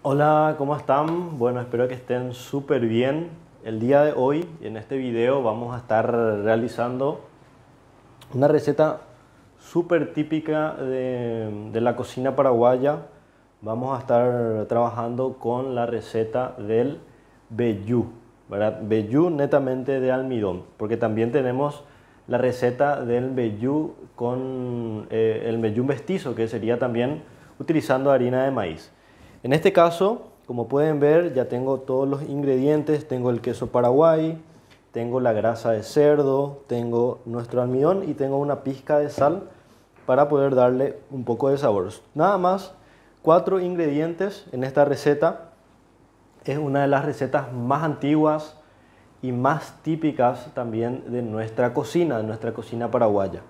Hola, ¿cómo están? Bueno, espero que estén súper bien. El día de hoy, en este video, vamos a estar realizando una receta súper típica de la cocina paraguaya. Vamos a estar trabajando con la receta del vellú, ¿verdad? Vellú netamente de almidón, porque también tenemos la receta del vellú con el vellú mestizo, que sería también utilizando harina de maíz. En este caso, como pueden ver, ya tengo todos los ingredientes. Tengo el queso paraguay, tengo la grasa de cerdo, tengo nuestro almidón y tengo una pizca de sal para poder darle un poco de sabor. Nada más 4 ingredientes en esta receta. Es una de las recetas más antiguas y más típicas también de nuestra cocina paraguaya,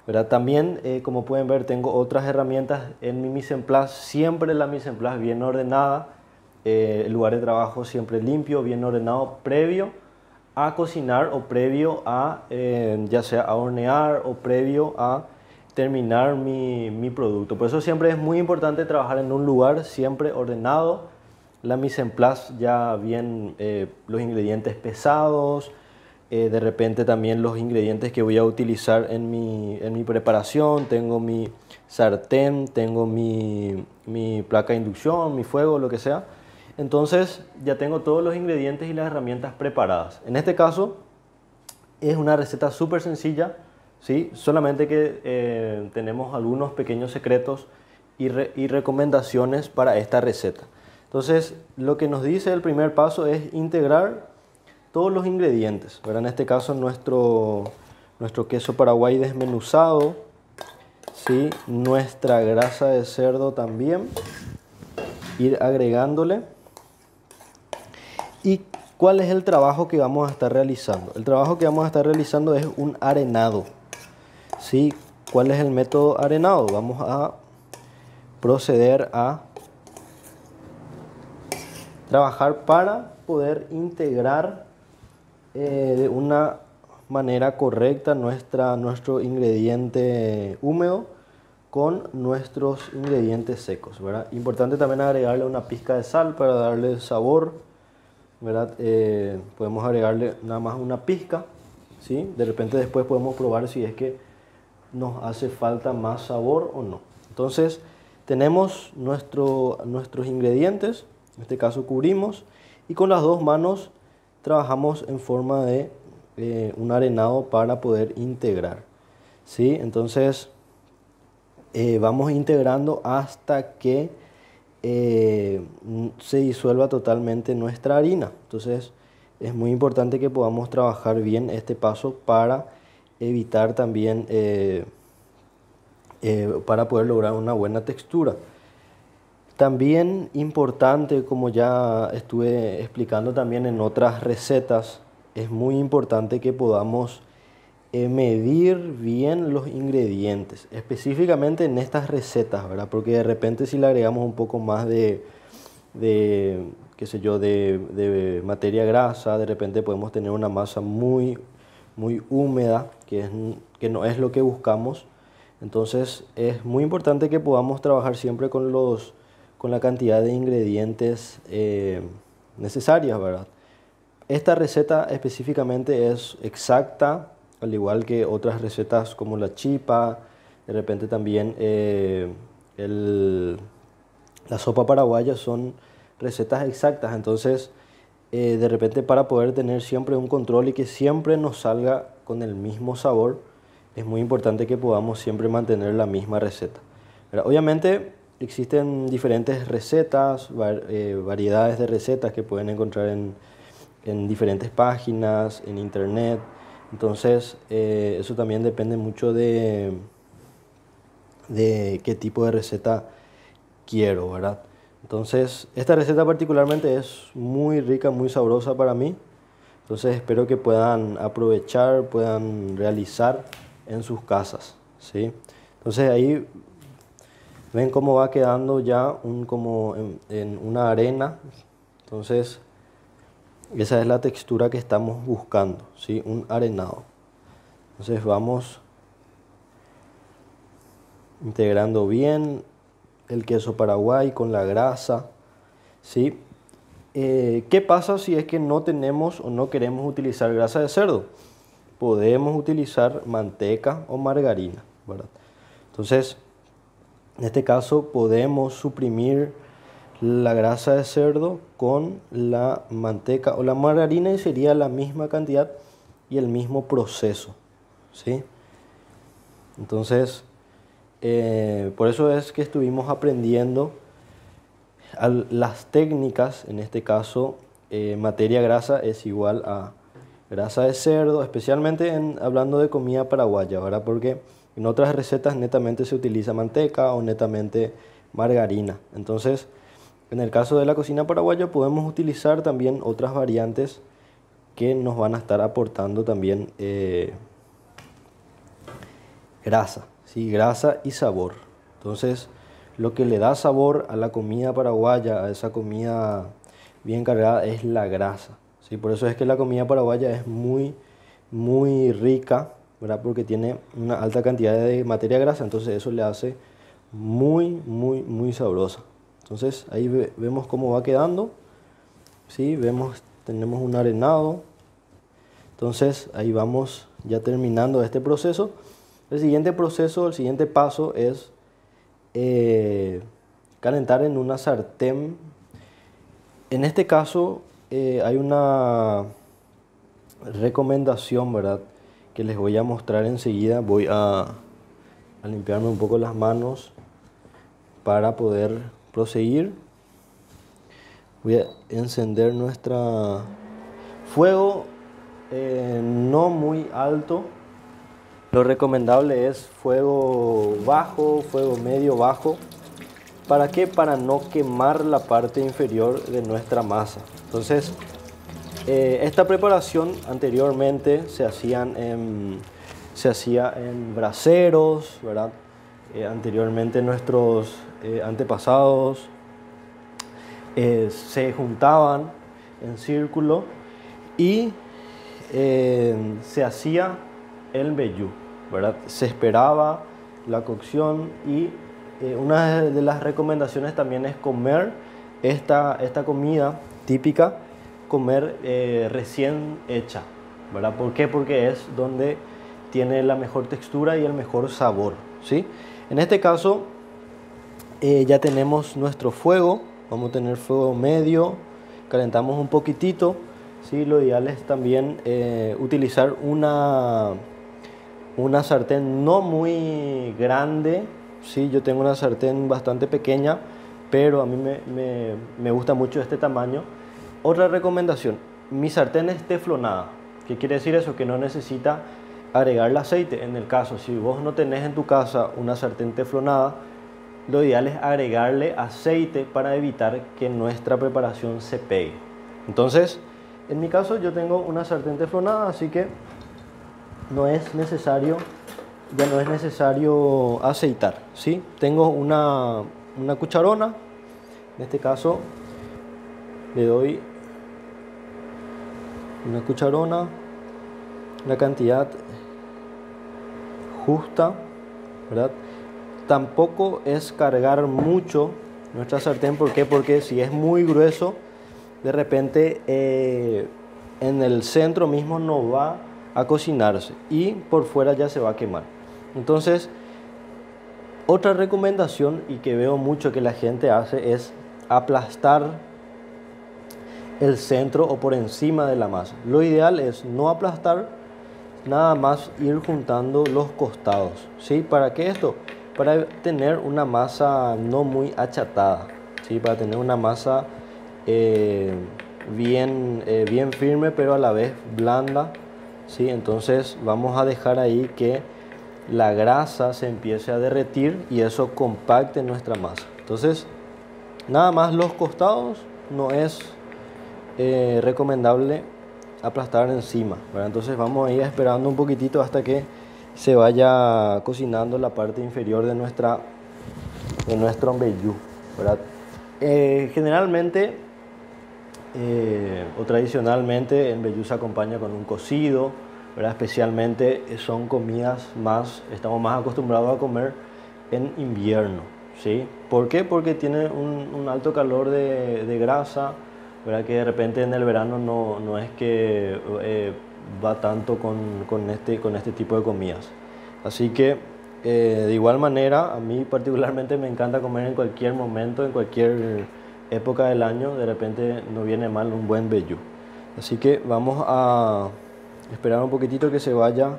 ¿verdad? También, como pueden ver, tengo otras herramientas en mi mise en place. Siempre la mise en place bien ordenada, el lugar de trabajo siempre limpio, bien ordenado, previo a cocinar o previo a ya sea a hornear o previo a terminar mi producto. Por eso siempre es muy importante trabajar en un lugar siempre ordenado, la mise en place ya bien, los ingredientes pesados, de repente también los ingredientes que voy a utilizar en mi preparación. Tengo mi sartén, tengo mi placa de inducción, mi fuego, lo que sea. Entonces ya tengo todos los ingredientes y las herramientas preparadas. En este caso es una receta súper sencilla, ¿sí? Solamente que tenemos algunos pequeños secretos y recomendaciones para esta receta. Entonces, lo que nos dice el primer paso es integrar todos los ingredientes, ¿verdad? En este caso nuestro queso paraguay desmenuzado, ¿sí? Nuestra grasa de cerdo también, ir agregándole. ¿Y cuál es el trabajo que vamos a estar realizando? El trabajo que vamos a estar realizando es un arenado, ¿sí? ¿Cuál es el método arenado? Vamos a proceder a trabajar para poder integrar de una manera correcta nuestro ingrediente húmedo con nuestros ingredientes secos, ¿verdad? Importante también agregarle una pizca de sal para darle sabor, ¿verdad? Podemos agregarle nada más una pizca, ¿sí? De repente después podemos probar si es que nos hace falta más sabor o no. Entonces tenemos nuestros ingredientes, en este caso cubrimos, y con las dos manos trabajamos en forma de un arenado para poder integrar, ¿sí? Entonces vamos integrando hasta que se disuelva totalmente nuestra harina. Entonces es muy importante que podamos trabajar bien este paso para evitar también para poder lograr una buena textura. También importante, como ya estuve explicando también en otras recetas, es muy importante que podamos medir bien los ingredientes, específicamente en estas recetas, ¿verdad? Porque de repente si le agregamos un poco más qué sé yo, de materia grasa, de repente podemos tener una masa muy húmeda, que no es lo que buscamos. Entonces es muy importante que podamos trabajar siempre con la cantidad de ingredientes necesarias, ¿verdad? Esta receta específicamente es exacta, al igual que otras recetas como la chipa, de repente también la sopa paraguaya son recetas exactas. Entonces, de repente para poder tener siempre un control y que siempre nos salga con el mismo sabor, es muy importante que podamos siempre mantener la misma receta, ¿verdad? Obviamente existen diferentes recetas, variedades de recetas que pueden encontrar en diferentes páginas, en internet. Entonces, eso también depende mucho de qué tipo de receta quiero, ¿verdad? Entonces, esta receta particularmente es muy rica, muy sabrosa para mí. Entonces, espero que puedan aprovechar, puedan realizar en sus casas, ¿sí? Entonces, ahí ven cómo va quedando ya como en una arena. Entonces, esa es la textura que estamos buscando, ¿sí? Un arenado. Entonces, vamos integrando bien el queso paraguay con la grasa, ¿sí? ¿Qué pasa si es que no tenemos o no queremos utilizar grasa de cerdo? Podemos utilizar manteca o margarina, ¿verdad? Entonces, en este caso podemos suprimir la grasa de cerdo con la manteca o la margarina y sería la misma cantidad y el mismo proceso, ¿sí? Entonces, por eso es que estuvimos aprendiendo las técnicas. En este caso, materia grasa es igual a grasa de cerdo, especialmente hablando de comida paraguaya, ¿verdad? Porque en otras recetas netamente se utiliza manteca o netamente margarina. Entonces, en el caso de la cocina paraguaya podemos utilizar también otras variantes que nos van a estar aportando también grasa, ¿sí? Grasa y sabor. Entonces, lo que le da sabor a la comida paraguaya, a esa comida bien cargada, es la grasa, ¿sí? Por eso es que la comida paraguaya es muy rica, ¿verdad? Porque tiene una alta cantidad de materia grasa, entonces eso le hace muy sabrosa. Entonces, ahí vemos cómo va quedando, ¿sí? Tenemos un arenado. Entonces, ahí vamos ya terminando este proceso. El siguiente proceso, el siguiente paso es calentar en una sartén. En este caso hay una recomendación, ¿verdad? Que les voy a mostrar enseguida. Voy a limpiarme un poco las manos para poder proseguir. Voy a encender nuestro fuego no muy alto. Lo recomendable es fuego bajo, fuego medio bajo. ¿Para qué? Para no quemar la parte inferior de nuestra masa. Entonces, esta preparación anteriormente se hacía en braseros, ¿verdad? Anteriormente nuestros antepasados se juntaban en círculo y se hacía el mbejú, ¿verdad? Se esperaba la cocción y una de las recomendaciones también es comer esta comida típica, comer recién hecha, ¿verdad? ¿Por qué? Porque es donde tiene la mejor textura y el mejor sabor, ¿sí? En este caso ya tenemos nuestro fuego, vamos a tener fuego medio, calentamos un poquitito, ¿sí? Lo ideal es también utilizar una sartén no muy grande, ¿sí? Yo tengo una sartén bastante pequeña, pero a mí me gusta mucho este tamaño. Otra recomendación, mi sartén es teflonada. ¿Qué quiere decir eso? Que no necesita agregarle aceite. En el caso, si vos no tenés en tu casa una sartén teflonada, lo ideal es agregarle aceite para evitar que nuestra preparación se pegue. Entonces, en mi caso yo tengo una sartén teflonada, así que ya no es necesario aceitar, ¿sí? Tengo una cucharona, en este caso le doy una cucharona, la cantidad justa, ¿verdad? Tampoco es cargar mucho nuestra sartén, ¿por qué? Porque si es muy grueso, de repente en el centro mismo no va a cocinarse y por fuera ya se va a quemar. Entonces, otra recomendación y que veo mucho que la gente hace es aplastar el centro o por encima de la masa. Lo ideal es no aplastar, nada más ir juntando los costados, ¿sí? ¿Para qué esto? Para tener una masa no muy achatada, ¿sí? Para tener una masa bien firme pero a la vez blanda, ¿sí? Entonces vamos a dejar ahí que la grasa se empiece a derretir y eso compacte nuestra masa. Entonces, nada más los costados, no es recomendable aplastar encima, ¿verdad? Entonces vamos a ir esperando un poquitito hasta que se vaya cocinando la parte inferior de nuestro mbejú, ¿verdad? Generalmente o tradicionalmente el mbejú se acompaña con un cocido, ¿verdad? Especialmente son comidas estamos más acostumbrados a comer en invierno. ¿sí? ¿Por qué? Porque tiene un alto calor de grasa, ¿verdad? Que de repente en el verano no es que va tanto con este tipo de comidas. Así que de igual manera, a mí particularmente me encanta comer en cualquier momento, en cualquier época del año. De repente no viene mal un buen vellú. Así que vamos a esperar un poquitito que se vaya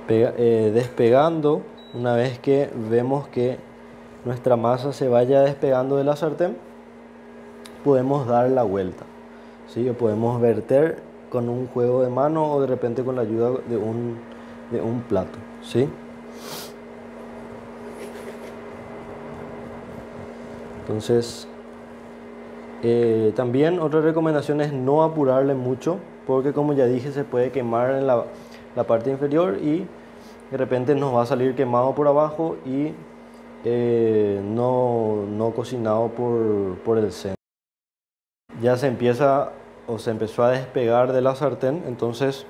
despegando. Una vez que vemos que nuestra masa se vaya despegando de la sartén, podemos dar la vuelta, ¿sí? O podemos verter con un juego de mano o de repente con la ayuda de un plato, ¿sí? Entonces, también otra recomendación es no apurarle mucho, porque como ya dije, se puede quemar en la parte inferior y de repente nos va a salir quemado por abajo y no cocinado por el centro. Ya se empieza o se empezó a despegar de la sartén, entonces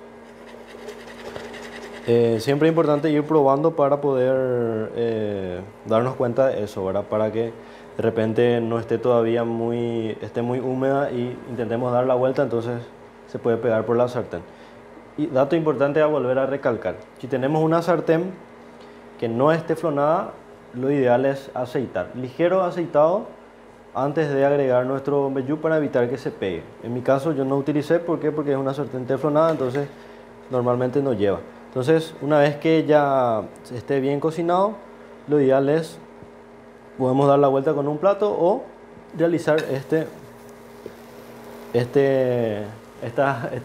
siempre es importante ir probando para poder darnos cuenta de eso, ¿verdad? Para que de repente no esté todavía esté muy húmeda y intentemos dar la vuelta, entonces se puede pegar por la sartén. Y dato importante a volver a recalcar, si tenemos una sartén que no es teflonada, lo ideal es aceitar, ligero aceitado antes de agregar nuestro mbejú para evitar que se pegue. En mi caso yo no utilicé, ¿por qué? Porque es una sartén teflonada, entonces normalmente no lleva. Entonces una vez que ya esté bien cocinado, lo ideal es, podemos dar la vuelta con un plato o realizar este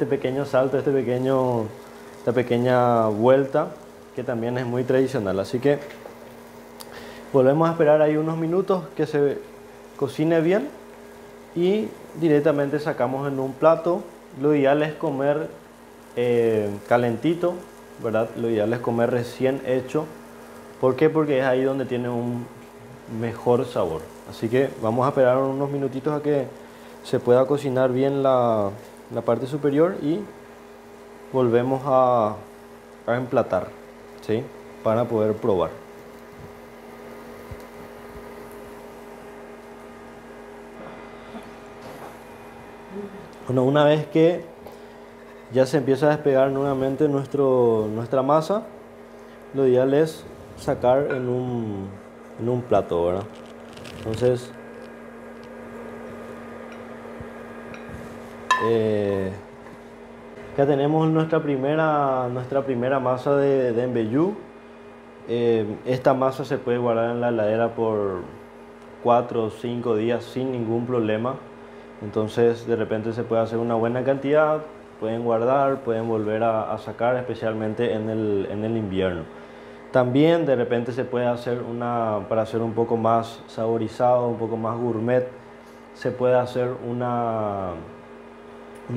pequeño salto, esta pequeña vuelta que también es muy tradicional. Así que volvemos a esperar ahí unos minutos que se cocine bien y directamente sacamos en un plato. Lo ideal es comer calentito, ¿verdad? Lo ideal es comer recién hecho. ¿Por qué? Porque es ahí donde tiene un mejor sabor. Así que vamos a esperar unos minutitos a que se pueda cocinar bien la parte superior y volvemos a emplatar, ¿sí? Para poder probar. Bueno, una vez que ya se empieza a despegar nuevamente nuestra masa, lo ideal es sacar en un plato, ¿verdad? Entonces, ya tenemos nuestra primera masa de mbejú. Esta masa se puede guardar en la heladera por 4 o 5 días sin ningún problema. Entonces de repente se puede hacer una buena cantidad, pueden guardar, pueden volver a sacar, especialmente en el invierno. También de repente se puede hacer para hacer un poco más saborizado, un poco más gourmet, se puede hacer una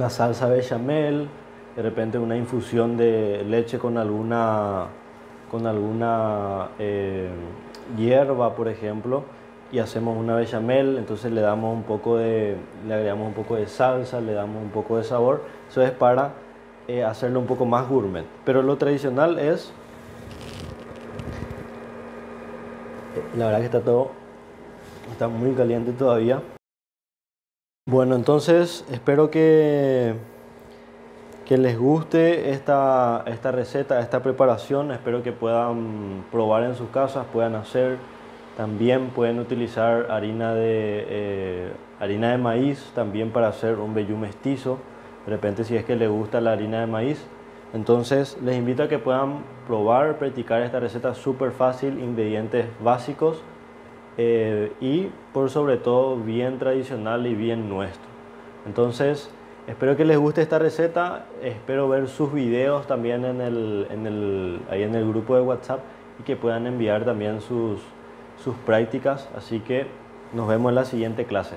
salsa bechamel, de repente una infusión de leche con alguna hierba, por ejemplo, y hacemos una bechamel. Entonces le agregamos un poco de salsa, le damos un poco de sabor. Eso es para hacerlo un poco más gourmet, pero lo tradicional es, la verdad que está muy caliente todavía. Bueno, entonces espero que les guste esta receta, esta preparación. Espero que puedan probar en sus casas, puedan hacer. También pueden utilizar harina de maíz también para hacer un mbejú mestizo. De repente, si es que les gusta la harina de maíz. Entonces les invito a que puedan probar, practicar esta receta súper fácil, ingredientes básicos y por sobre todo bien tradicional y bien nuestro. Entonces espero que les guste esta receta, espero ver sus videos también ahí en el grupo de WhatsApp y que puedan enviar también sus prácticas. Así que nos vemos en la siguiente clase.